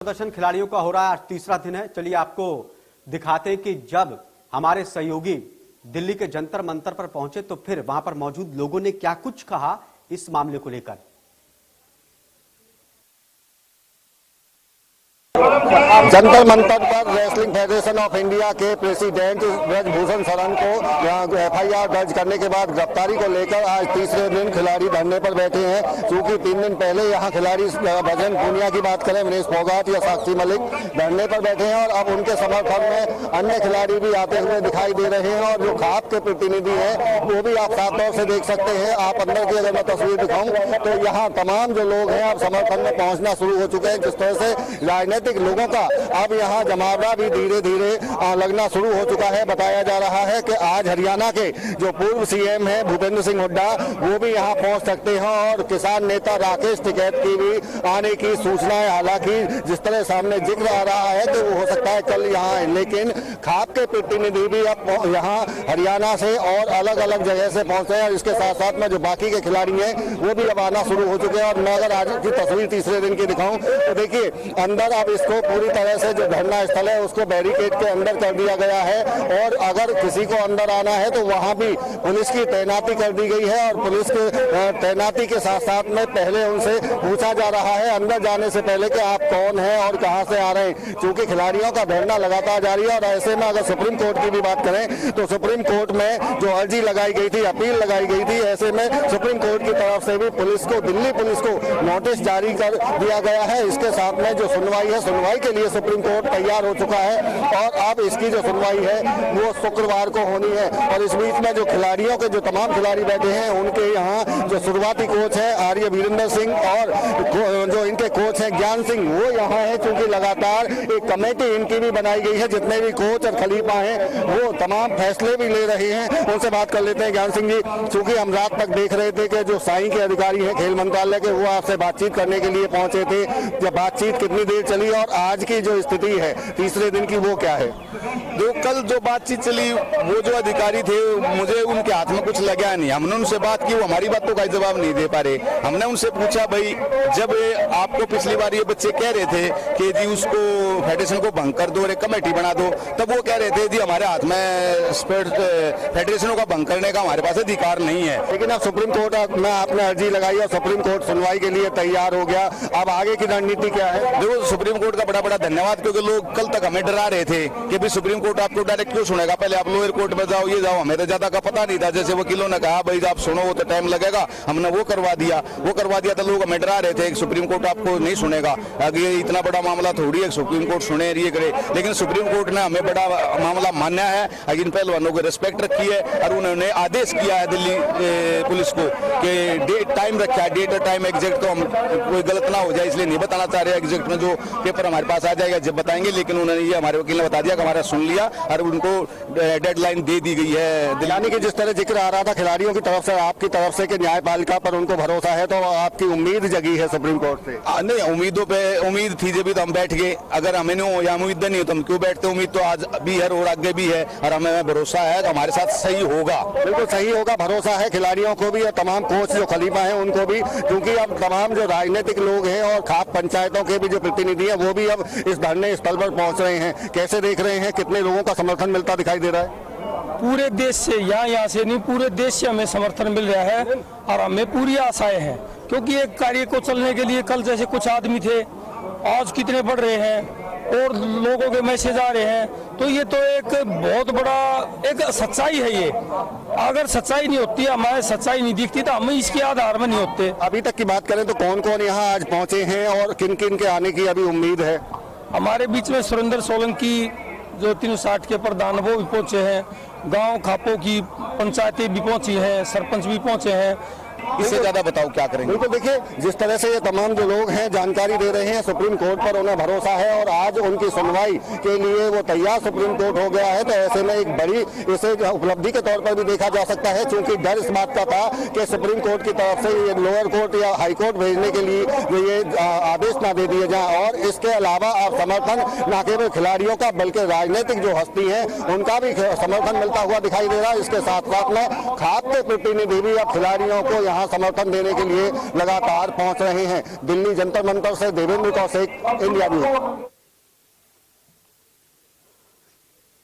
प्रदर्शन खिलाड़ियों का हो रहा है, आज तीसरा दिन है। चलिए आपको दिखाते हैं कि जब हमारे सहयोगी दिल्ली के जंतर मंतर पर पहुंचे तो फिर वहां पर मौजूद लोगों ने क्या कुछ कहा इस मामले को लेकर। जंतर मंतर पर रेसलिंग फेडरेशन ऑफ इंडिया के प्रेसिडेंट ब्रजभूषण शरण को एफआईआर दर्ज करने के बाद गिरफ्तारी को लेकर आज तीसरे दिन खिलाड़ी धरने पर बैठे हैं। क्योंकि 3 दिन पहले यहां खिलाड़ी भजन पूनिया की बात करें, विनेश फोगाट या साक्षी मलिक धरने पर बैठे हैं और अब उनके समर्थन में अन्य खिलाड़ी भी आते हुए दिखाई दे रहे हैं। और जो खाप के प्रतिनिधि हैं वो भी आप साफ तौर से देख सकते हैं। आप अंदर की अगर मैं तस्वीर दिखाऊं तो यहाँ तमाम जो लोग हैं अब समर्थन में पहुंचना शुरू हो चुके हैं। जिस तरह से राजनीतिक लोगों का अब यहाँ जमावड़ा भी धीरे धीरे लगना शुरू हो चुका है। बताया जा रहा है कि आज हरियाणा के जो पूर्व सीएम हैं भूपेंद्र सिंह हुड्डा वो भी यहाँ पहुँच सकते हैं और किसान नेता राकेश टिकैत की भी आने की सूचना है। हालांकि जिस तरह सामने जिक्र आ रहा है तो वो हो सकता है कल यहाँ आए, लेकिन खाप के प्रतिनिधि भी अब यहाँ हरियाणा से और अलग अलग जगह से पहुंचे हैं। और इसके साथ साथ में जो बाकी के खिलाड़ी हैं वो भी अब आना शुरू हो चुके हैं। और मैं अगर आज की तस्वीर तीसरे दिन की दिखाऊं तो देखिए अंदर अब इसको पूरी तरह से जो धरना स्थल है उसको बैरिकेड के अंदर कर दिया गया है। और अगर किसी को अंदर आना है तो वहां भी पुलिस की तैनाती कर दी गई है। और पुलिस के तैनाती के साथ साथ में पहले उनसे पूछा जा रहा है अंदर जाने से पहले कि आप कौन हैं और कहां से आ रहे हैं, क्योंकि खिलाड़ियों का धरना लगातार जारी है। और ऐसे में अगर सुप्रीम कोर्ट की भी बात करें तो सुप्रीम कोर्ट में जो अर्जी लगाई गई थी, अपील लगाई गई थी, ऐसे में सुप्रीम कोर्ट की तरफ से भी पुलिस को, दिल्ली पुलिस को नोटिस जारी कर दिया गया है। इसके साथ में जो सुनवाई है, सुनवाई के लिए सुप्रीम कोर्ट तैयार हो चुका है और अब इसकी जो सुनवाई है वो शुक्रवार को होनी है। और इस बीच में जो खिलाड़ियों के जो तमाम खिलाड़ी बैठे हैं उनके यहाँ जो शुरुआती कोच है आर्य वीरेंद्र सिंह और जो इनके कोच है ज्ञान सिंह वो यहाँ है। चूंकि लगातार एक कमेटी इनकी भी बनाई गई है, जितने भी कोच और खलीफा हैं वो तमाम फैसले भी ले रहे हैं। उनसे बात कर लेते हैं। ज्ञान सिंह जी, चूंकि हम रात तक देख रहे थे कि जो साई के अधिकारी हैं खेल मंत्रालय के वो आपसे बातचीत करने के लिए पहुंचे थे, जब बातचीत कितनी देर चली और आज की जो स्थिति है तीसरे दिन की वो क्या है? जो कल जो बातचीत चली वो जो अधिकारी थे मुझे उनके हाथ में कुछ लगा नहीं। हमने उनसे बात की, वो हमारी बातों का जवाब नहीं दे पा रहे। हमने उनसे पूछा भाई जब आपको पिछली बार ये बच्चे कह रहे थे कि जी उसको फेडरेशन को भंग कर दो और एक कमेटी बना दो, तब वो कह रहे थे जी हमारे हाथ में फेडरेशनों का भंग करने का हमारे पास अधिकार नहीं है। लेकिन अब सुप्रीम कोर्ट में आपने अर्जी लगाई और सुप्रीम कोर्ट सुनवाई के लिए तैयार हो गया। अब आगे की रणनीति क्या है? देखो सुप्रीम कोर्ट का बड़ा बड़ा धन्यवाद, क्योंकि लोग कल तक हमें डरा रहे थे कि भाई सुप्रीम कोर्ट आपको डायरेक्ट क्यों सुनेगा, पहले आप लोअर कोर्ट में जाओ, ये जाओ। हमें तो ज्यादा का पता नहीं था। जैसे वकीलों ने कहा भाई आप सुनो वो तो टाइम लगेगा, हमने वो करवा दिया तो लोग हमें डरा रहे थे कि सुप्रीम कोर्ट आपको नहीं सुनेगा। आगे ये इतना बड़ा मामला थोड़ी है सुप्रीम कोर्ट सुने ये करे, लेकिन सुप्रीम कोर्ट ने हमें बड़ा मामला माना है। इन पहलवानों को रिस्पेक्ट रखी है और उन्होंने आदेश किया है दिल्ली पुलिस को कि डेट टाइम रखा है, डेट और टाइम एग्जैक्ट तो हम कोई गलत ना हो जाए इसलिए नहीं बताना चाह रहे एग्जैक्ट में। जो पेपर हमारे पास आ जाएगा जब बताएंगे, लेकिन उन्होंने ये हमारे वकील ने बता दिया कि हमारा सुन लिया और उनको डेडलाइन दे दी गई है। यानी कि जिस तरह जिक्र आ रहा था खिलाड़ियों की तरफ से आपकी तरफ से कि न्यायपालिका पर उनको भरोसा है, तो आपकी उम्मीद जगी है सुप्रीम कोर्ट से? नहीं, उम्मीदों पे उम्मीद थी जब तो हम बैठ गए। अगर हमें नहीं या उम्मीद नहीं हो तो हम क्यों बैठते? उम्मीद तो आज भी है और आगे भी है और हमें भरोसा है कि हमारे साथ सही होगा। बिल्कुल सही होगा, भरोसा है खिलाड़ियों को भी और तमाम कोच जो खलीफा है उनको भी। क्योंकि अब तमाम जो राजनीतिक लोग हैं और खाप पंचायतों के भी जो प्रतिनिधि हैं वो भी अब इस धरने स्थल पर पहुंच रहे हैं। कैसे देख रहे हैं, कितने लोगों का समर्थन मिलता दिखाई दे रहा है? पूरे देश से, यहाँ से नहीं पूरे देश से हमें समर्थन मिल रहा है और हमें पूरी आशाएं हैं। क्योंकि एक कार्य को चलने के लिए कल जैसे कुछ आदमी थे आज कितने बढ़ रहे हैं और लोगों के मैसेज आ रहे हैं, तो ये तो एक बहुत बड़ा एक सच्चाई है। ये अगर सच्चाई नहीं होती, हमारे सच्चाई नहीं दिखती तो हम इसके आधार में नहीं होते। अभी तक की बात करें तो कौन कौन यहाँ आज पहुंचे हैं और किन किन के आने की अभी उम्मीद है? हमारे बीच में सुरेंद्र सोलंकी जो 360 के प्रधान वो भी पहुंचे हैं, गांव खापों की पंचायतें भी पहुंची हैं, सरपंच भी पहुंचे हैं। इससे ज्यादा बताओ क्या करेंगे? बिल्कुल, देखिए जिस तरह से ये तमाम जो लोग हैं जानकारी दे रहे हैं, सुप्रीम कोर्ट पर उन्हें भरोसा है और आज उनकी सुनवाई के लिए वो तैयार सुप्रीम कोर्ट हो गया है। तो ऐसे में एक बड़ी इसे उपलब्धि के तौर पर भी देखा जा सकता है, क्योंकि डर इस बात का था कि सुप्रीम कोर्ट की तरफ से ये लोअर कोर्ट या हाई कोर्ट भेजने के लिए ये आदेश ना दे दिए जाए। और इसके अलावा अब समर्थन न केवल खिलाड़ियों का बल्कि राजनीतिक जो हस्ती है उनका भी समर्थन मिलता हुआ दिखाई दे रहा है। इसके साथ साथ में खाप के प्रतिनिधि भी अब खिलाड़ियों को यहाँ समर्थन देने के लिए लगातार पहुंच रहे हैं। दिल्ली जंतर मंतर से देवेंद्र कौशिक, इंडिया न्यूज।